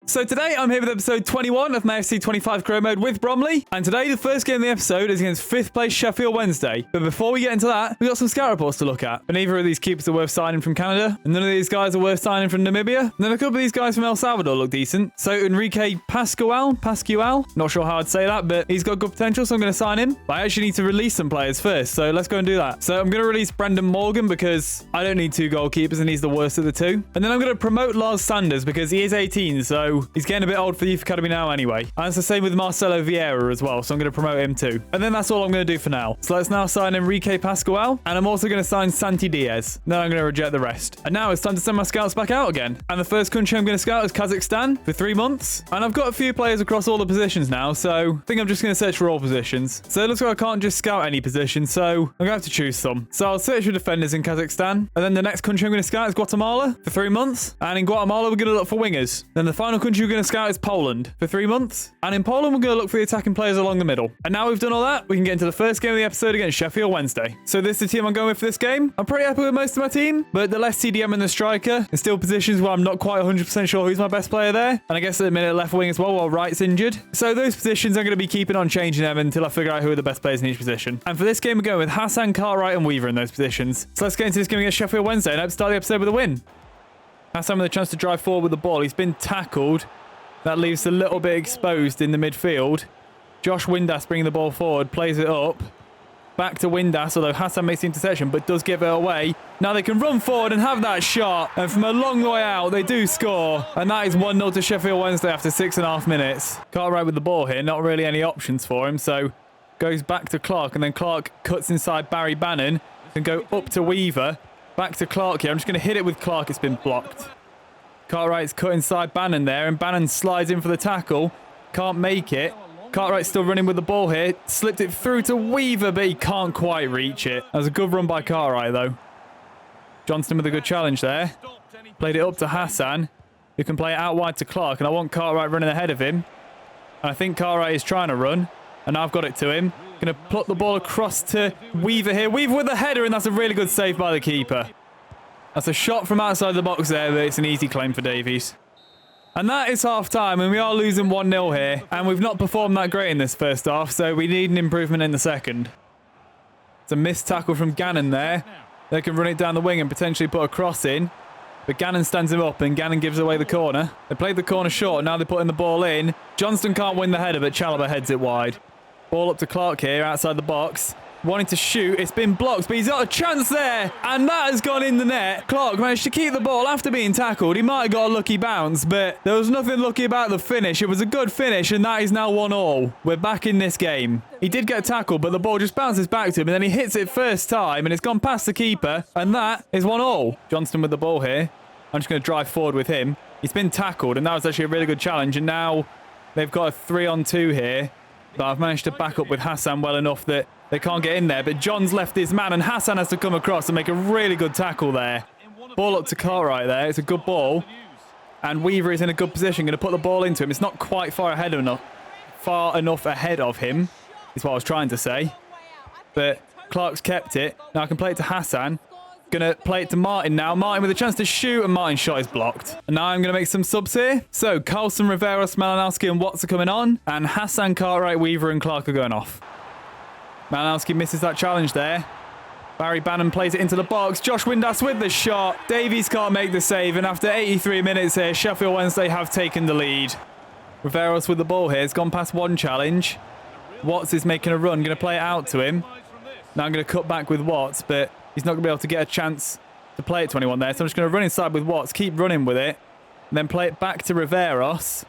So today I'm here with episode 21 of my FC 25 career mode with Bromley, and today the first game of the episode is against 5th place Sheffield Wednesday. But before we get into that, we've got some scout reports to look at. And neither of these keepers are worth signing from Canada, and none of these guys are worth signing from Namibia. And then a couple of these guys from El Salvador look decent. So Enrique Pascual, not sure how I'd say that, but he's got good potential, so I'm going to sign him. But I actually need to release some players first, so let's go and do that. So I'm going to release Brendan Morgan because I don't need 2 goalkeepers and he's the worst of the 2. And then I'm going to promote Lars Sanders because he is 18, so he's getting a bit old for the youth academy now anyway. And it's the same with Marcelo Vieira as well, so I'm going to promote him too. And then that's all I'm going to do for now. So let's now sign Enrique Pascual, and I'm also going to sign Santi Diaz. Then I'm going to reject the rest. And now it's time to send my scouts back out again. And the first country I'm going to scout is Kazakhstan for 3 months. And I've got a few players across all the positions now, so I think I'm just going to search for all positions. So it looks like I can't just scout any position, so I'm going to have to choose some. So I'll search for defenders in Kazakhstan. And then the next country I'm going to scout is Guatemala for 3 months. And in Guatemala, we're going to look for wingers. Then the final country we're going to scout is Poland for 3 months. And in Poland, we're going to look for the attacking players along the middle. And now we've done all that, we can get into the first game of the episode against Sheffield Wednesday. So this is the team I'm going with for this game. I'm pretty happy with most of my team, but the left CDM and the striker is still positions where I'm not quite 100% sure who's my best player there. And I guess at the minute left wing as well while right's injured. So those positions I'm going to be keeping on changing them until I figure out who are the best players in each position. And for this game, we're going with Hassan, Cartwright and Weaver in those positions. So let's get into this game against Sheffield Wednesday and I hope to start the episode with a win. Hassan with a chance to drive forward with the ball. He's been tackled. That leaves a little bit exposed in the midfield. Josh Windass bringing the ball forward, plays it up. Back to Windass, although Hassan makes the interception, but does give it away. Now they can run forward and have that shot. And from a long way out, they do score. And that is 1-0 to Sheffield Wednesday after 6.5 minutes. Cartwright with the ball here, not really any options for him. So goes back to Clark, and then Clark cuts inside Barry Bannon. Can go up to Weaver. Back to Clark here. I'm just going to hit it with Clark. It's been blocked. Cartwright's cut inside Bannon there, and Bannon slides in for the tackle. Can't make it. Cartwright's still running with the ball here. Slipped it through to Weaver, but he can't quite reach it. That was a good run by Cartwright, though. Johnston with a good challenge there. Played it up to Hassan, who can play it out wide to Clark, and I want Cartwright running ahead of him. And I think Cartwright is trying to run, and I've got it to him. Going to pluck the ball across to Weaver here. Weaver with the header, and that's a really good save by the keeper. That's a shot from outside the box there, but it's an easy claim for Davies. And that is half-time, and we are losing 1-0 here. And we've not performed that great in this first half, so we need an improvement in the second. It's a missed tackle from Gannon there. They can run it down the wing and potentially put a cross in. But Gannon stands him up, and Gannon gives away the corner. They played the corner short, now they're putting the ball in. Johnston can't win the header, but Chalobah heads it wide. Ball up to Clark here, outside the box. Wanting to shoot, it's been blocked, but he's got a chance there, and that has gone in the net. Clark managed to keep the ball after being tackled. He might have got a lucky bounce, but there was nothing lucky about the finish. It was a good finish, and that is now 1-1. We're back in this game. He did get tackled, but the ball just bounces back to him, and then he hits it first time, and it's gone past the keeper, and that is 1-1. Johnston with the ball here. I'm just going to drive forward with him. He's been tackled, and that was actually a really good challenge, and now they've got a 3-on-2 here. But I've managed to back up with Hassan well enough that they can't get in there. But John's left his man, and Hassan has to come across and make a really good tackle there. Ball up to Cartwright there. It's a good ball. And Weaver is in a good position. Going to put the ball into him. It's not quite far enough ahead of him, is what I was trying to say. But Clark's kept it. Now I can play it to Hassan. Going to play it to Martin now. Martin with a chance to shoot, and Martin's shot is blocked. And now I'm going to make some subs here. So Carlson, Riveros, Malinowski and Watts are coming on. And Hassan, Cartwright, Weaver and Clark are going off. Malinowski misses that challenge there. Barry Bannon plays it into the box. Josh Windass with the shot. Davies can't make the save. And after 83 minutes here, Sheffield Wednesday have taken the lead. Riveros with the ball here. It's gone past one challenge. Watts is making a run. Going to play it out to him. Now I'm going to cut back with Watts, but he's not going to be able to get a chance to play it to anyone there. So I'm just going to run inside with Watts, keep running with it, and then play it back to Riveros.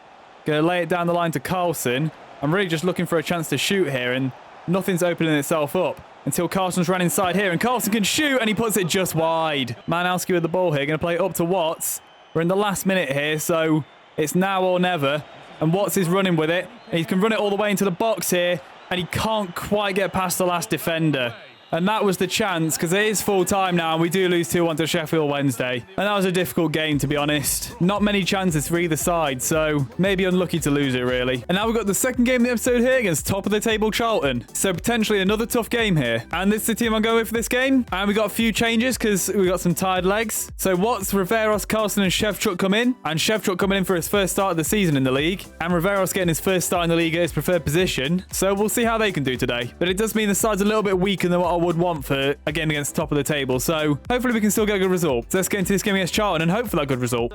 Going to lay it down the line to Carlson. I'm really just looking for a chance to shoot here, and nothing's opening itself up until Carlson's ran inside here, and Carlson can shoot, and he puts it just wide. Manowski with the ball here, going to play it up to Watts. We're in the last minute here, so it's now or never, and Watts is running with it, and he can run it all the way into the box here, and he can't quite get past the last defender. And that was the chance, because it is full time now, and we do lose 2-1 to Sheffield Wednesday. And that was a difficult game, to be honest. Not many chances for either side, so maybe unlucky to lose it, really. And now we've got the second game of the episode here against top of the table Charlton. So potentially another tough game here. And this is the team I'm going with for this game. And we got a few changes, because we got some tired legs. So Watts, Riveros, Carlson, and Shevchuk come in. And Shevchuk coming in for his first start of the season in the league. And Riveros getting his first start in the league at his preferred position. So we'll see how they can do today. But it does mean the side's a little bit weaker than what I would want for a game against top of the table. So hopefully we can still get a good result. So let's get into this game against Charlton and hope for that good result.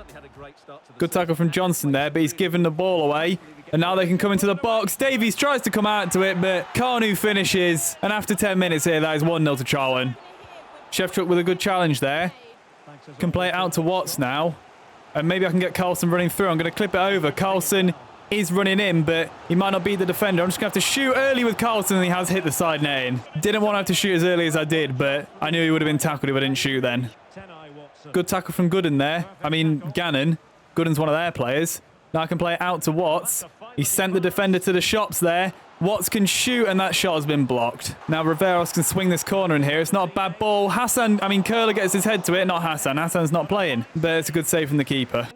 Good tackle from Johnson there, but he's given the ball away. And now they can come into the box. Davies tries to come out to it, but Carnu finishes. And after 10 minutes here, that is 1-0 to Charlton. Shevchuk with a good challenge there. Can play it out to Watts now. And maybe I can get Carlson running through. I'm going to clip it over. Carlson is running in, but he might not beat the defender. I'm just going to have to shoot early with Carlson, and he has hit the side netting. Didn't want to have to shoot as early as I did, but I knew he would have been tackled if I didn't shoot then. Good tackle from Gooden there. I mean, Gannon. Gooden's one of their players. Now I can play it out to Watts. He sent the defender to the shops there. Watts can shoot, and that shot has been blocked. Now Riveros can swing this corner in here. It's not a bad ball. Curler gets his head to it, not Hassan. Hassan's not playing, but it's a good save from the keeper.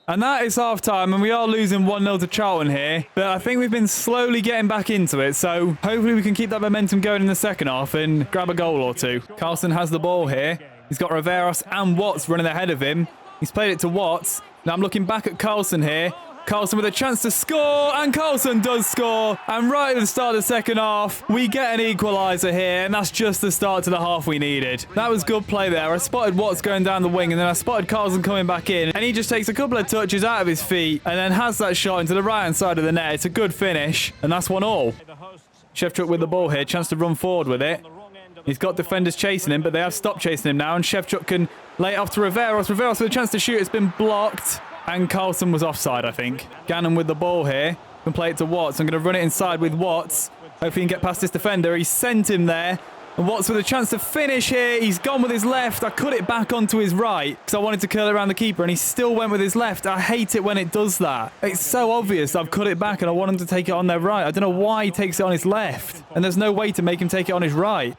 And that is half-time, and we are losing 1-0 to Charlton here. But I think we've been slowly getting back into it, so hopefully we can keep that momentum going in the second half and grab a goal or two. Carlson has the ball here. He's got Riveros and Watts running ahead of him. He's played it to Watts. Now I'm looking back at Carlson here. Carlson with a chance to score, and Carlson does score. And right at the start of the second half, we get an equaliser here, and that's just the start to the half we needed. That was good play there. I spotted Watts going down the wing, and then I spotted Carlson coming back in, and he just takes a couple of touches out of his feet, and then has that shot into the right-hand side of the net. It's a good finish, and that's 1-1. Shevchuk with the ball here, chance to run forward with it. He's got defenders chasing him, but they have stopped chasing him now, and Shevchuk can lay it off to Riveros. Riveros with a chance to shoot. It's been blocked. And Carlson was offside, I think. Gannon with the ball here. Can play it to Watts. I'm going to run it inside with Watts. Hopefully he can get past this defender. He sent him there. And Watts with a chance to finish here. He's gone with his left. I cut it back onto his right because I wanted to curl it around the keeper, and he still went with his left. I hate it when it does that. It's so obvious I've cut it back and I want him to take it on their right. I don't know why he takes it on his left. And there's no way to make him take it on his right.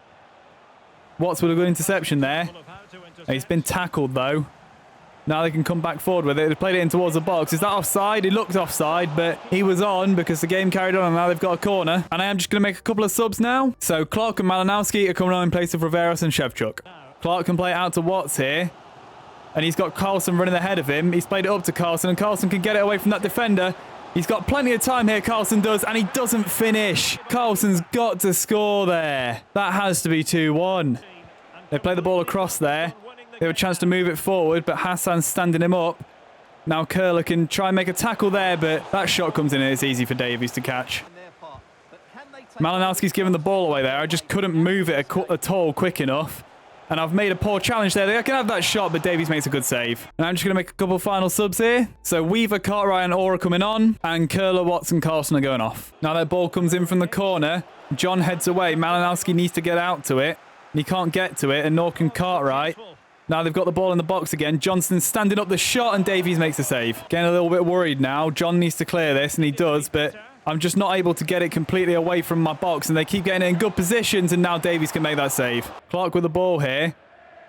Watts with a good interception there. He's been tackled though. Now they can come back forward with it. They played it in towards the box. Is that offside? He looked offside, but he was on because the game carried on, and now they've got a corner. And I am just going to make a couple of subs now. So Clark and Malinowski are coming on in place of Riveros and Shevchuk. Clark can play it out to Watts here. And he's got Carlson running ahead of him. He's played it up to Carlson, and Carlson can get it away from that defender. He's got plenty of time here, Carlson does, and he doesn't finish. Carlson's got to score there. That has to be 2-1. They play the ball across there. They have a chance to move it forward, but Hassan's standing him up. Now Curler can try and make a tackle there, but that shot comes in and it's easy for Davies to catch. Malinowski's given the ball away there. I just couldn't move it at all quick enough. And I've made a poor challenge there. They can have that shot, but Davies makes a good save. And I'm just going to make a couple final subs here. So Weaver, Cartwright and Ora coming on. And Curler, Watts and Carlson are going off. Now that ball comes in from the corner. John heads away. Malinowski needs to get out to it. He can't get to it, and nor can Cartwright. Now they've got the ball in the box again. Johnson's standing up the shot, and Davies makes a save. Getting a little bit worried now. John needs to clear this, and he does, but I'm just not able to get it completely away from my box, and they keep getting it in good positions, and now Davies can make that save. Clark with the ball here.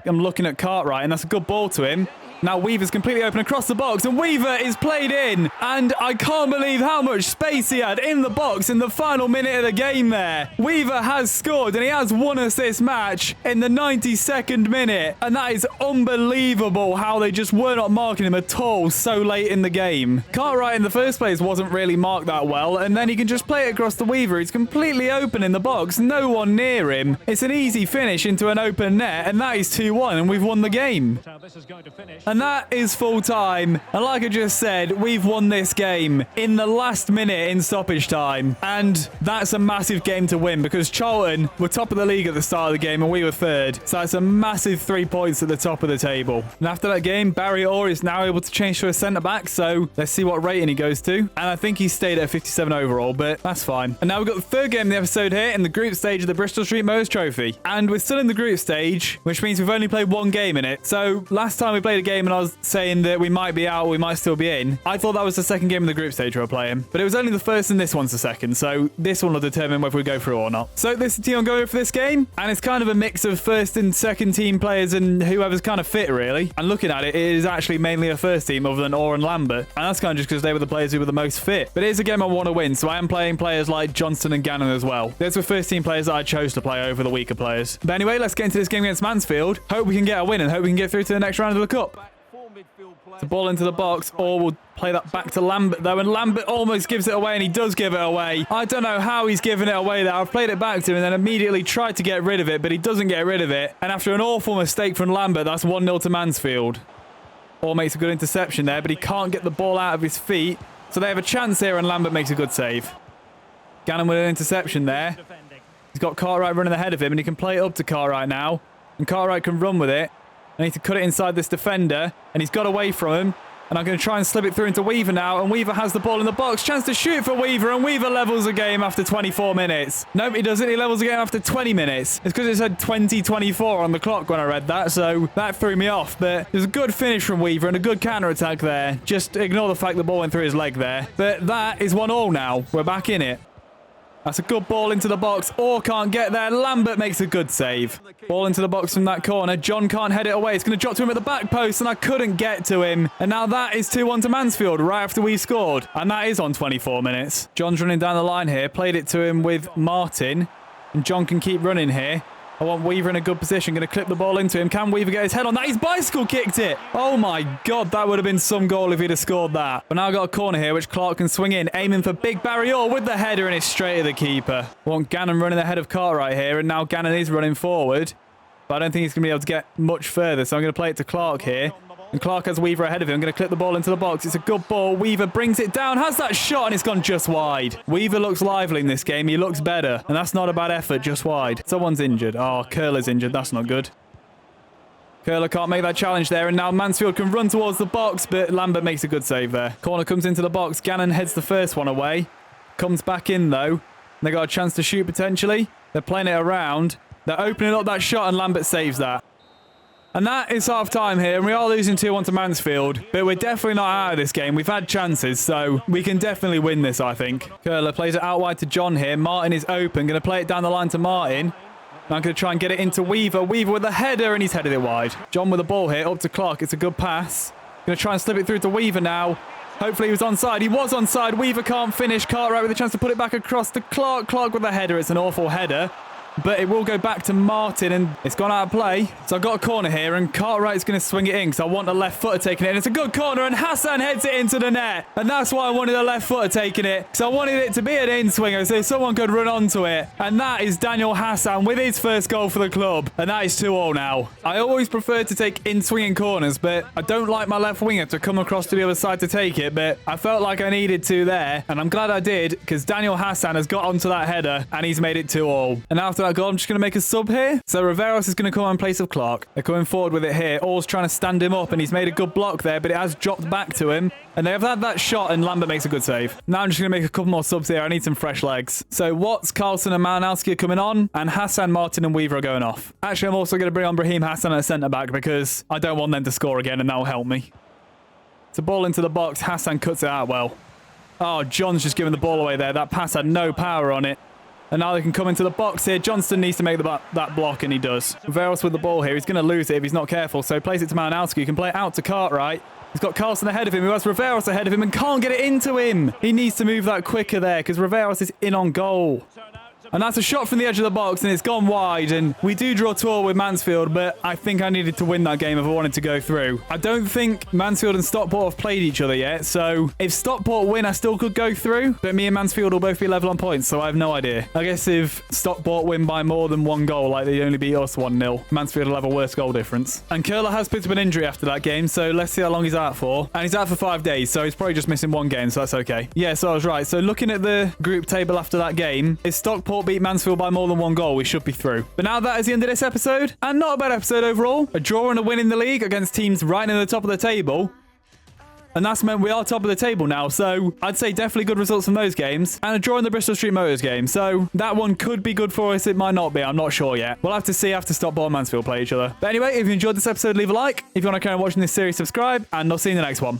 I'm looking at Cartwright, and that's a good ball to him. Now Weaver's completely open across the box, and Weaver is played in. And I can't believe how much space he had in the box in the final minute of the game there. Weaver has scored, and he has won us this match in the 92nd minute. And that is unbelievable how they just were not marking him at all so late in the game. Cartwright in the first place wasn't really marked that well, and then he can just play it across to Weaver. He's completely open in the box, no one near him. It's an easy finish into an open net, and that is 2-1, and we've won the game. And that is full time. And like I just said, we've won this game in the last minute in stoppage time. And that's a massive game to win because Charlton were top of the league at the start of the game and we were third. So that's a massive 3 points at the top of the table. And after that game, Barry Orr is now able to change to a centre-back. So let's see what rating he goes to. And I think he stayed at 57 overall, but that's fine. And now we've got the third game of the episode here in the group stage of the Bristol Street Motors Trophy. And we're still in the group stage, which means we've only played one game in it. So last time we played a game game and I was saying that we might be out, we might still be in, I thought that was the second game of the group stage we were playing. But it was only the first and this one's the second. So this one will determine whether we go through or not. So this is the team I'm going for this game. And it's kind of a mix of first and second team players and whoever's kind of fit, really. And looking at it, it is actually mainly a first team other than Orr and Lambert. And that's kind of just because they were the players who were the most fit. But it is a game I want to win. So I am playing players like Johnston and Gannon as well. Those were first team players that I chose to play over the weaker players. But anyway, let's get into this game against Mansfield. Hope we can get a win and hope we can get through to the next round of the cup. The ball into the box, or we'll play that back to Lambert though, and Lambert almost gives it away, and he does give it away. I don't know how he's giving it away there. I've played it back to him and then immediately tried to get rid of it, but he doesn't get rid of it. And after an awful mistake from Lambert, that's 1-0 to Mansfield. Orr makes a good interception there, but he can't get the ball out of his feet. So they have a chance here, and Lambert makes a good save. Gannon with an interception there. He's got Cartwright running ahead of him, and he can play it up to Cartwright now. And Cartwright can run with it. I need to cut it inside this defender, and he's got away from him. And I'm going to try and slip it through into Weaver now, and Weaver has the ball in the box. Chance to shoot for Weaver, and Weaver levels the game after 24 minutes. Nope, he doesn't. He levels the game after 20 minutes. It's because it said 20-24 on the clock when I read that, so that threw me off. But it was a good finish from Weaver and a good counter-attack there. Just ignore the fact the ball went through his leg there. But that is 1-1 now. We're back in it. That's a good ball into the box. Orr can't get there. Lambert makes a good save. Ball into the box from that corner. John can't head it away. It's going to drop to him at the back post, and I couldn't get to him. And now that is 2-1 to Mansfield right after we scored. And that is on 24 minutes. John's running down the line here. Played it to him with Martin. And John can keep running here. I want Weaver in a good position. Going to clip the ball into him. Can Weaver get his head on that? He's bicycle kicked it. Oh my God, that would have been some goal if he'd have scored that. But now I've got a corner here, which Clark can swing in. Aiming for Big Barry Orr with the header, and it's straight at the keeper. I want Gannon running ahead of Cartwright here, and now Gannon is running forward. But I don't think he's going to be able to get much further, so I'm going to play it to Clark here. And Clark has Weaver ahead of him. I'm going to clip the ball into the box. It's a good ball. Weaver brings it down, has that shot, and it's gone just wide. Weaver looks lively in this game. He looks better, and that's not a bad effort, just wide. Someone's injured. Oh, Curler's injured. That's not good. Curler can't make that challenge there, and now Mansfield can run towards the box, but Lambert makes a good save there. Corner comes into the box. Gannon heads the first one away. Comes back in, though. They got a chance to shoot, potentially. They're playing it around. They're opening up that shot, and Lambert saves that. And that is half-time here, and we are losing 2-1 to Mansfield, but we're definitely not out of this game. We've had chances, so we can definitely win this, I think. Curler plays it out wide to John here. Martin is open. Going to play it down the line to Martin. Now I'm going to try and get it into Weaver. Weaver with the header, and he's headed it wide. John with the ball here, up to Clark. It's a good pass. Going to try and slip it through to Weaver now. Hopefully he was onside. He was onside. Weaver can't finish. Cartwright with a chance to put it back across to Clark. Clark with the header. It's an awful header. But it will go back to Martin, and it's gone out of play. So I've got a corner here, and Cartwright's going to swing it in because I want a left footer taking it. And it's a good corner, and Hassan heads it into the net. And that's why I wanted a left footer taking it, because I wanted it to be an in-swinger so someone could run onto it. And that is Daniel Hassan with his first goal for the club. And that is 2-2 now. I always prefer to take in-swinging corners, but I don't like my left winger to come across to the other side to take it. But I felt like I needed to there, and I'm glad I did, because Daniel Hassan has got onto that header, and he's made it 2-2. And after that goal, I'm just going to make a sub here. So Riveros is going to come on in place of Clark. They're coming forward with it here. Orr's trying to stand him up, and he's made a good block there, but it has dropped back to him. And they have had that shot, and Lambert makes a good save. Now I'm just going to make a couple more subs here. I need some fresh legs. So Watts, Carlson, and Malinowski are coming on, and Hassan, Martin, and Weaver are going off. Actually, I'm also going to bring on Brahim Hassan at centre-back because I don't want them to score again, and that will help me. It's a ball into the box. Hassan cuts it out well. Oh, John's just giving the ball away there. That pass had no power on it. And now they can come into the box here. Johnston needs to make that block, and he does. Veros with the ball here. He's going to lose it if he's not careful. So he plays it to Malinowski. He can play it out to Cartwright. He's got Carlson ahead of him, who has Riveros ahead of him and can't get it into him. He needs to move that quicker there because Riveros is in on goal. And that's a shot from the edge of the box, and it's gone wide. And we do draw 2-2 with Mansfield, but I think I needed to win that game if I wanted to go through. I don't think Mansfield and Stockport have played each other yet, so if Stockport win, I still could go through. But me and Mansfield will both be level on points, so I have no idea. I guess if Stockport win by more than one goal, like they only beat us 1-0, Mansfield will have a worse goal difference. And Curler has picked up an injury after that game, so let's see how long he's out for. And he's out for 5 days, so he's probably just missing one game, so that's okay. Yeah, so I was right. So looking at the group table after that game, if Stockport beat Mansfield by more than one goal, we should be through. But now that is the end of this episode, and not a bad episode overall. A draw and a win in the league against teams right in the top of the table. And that's meant we are top of the table now. So I'd say definitely good results from those games. And a draw in the Bristol Street Motors game. So that one could be good for us. It might not be. I'm not sure yet. We'll have to see after Stockport and Mansfield play each other. But anyway, if you enjoyed this episode, leave a like. If you want to carry on watching this series, subscribe. And I'll see you in the next one.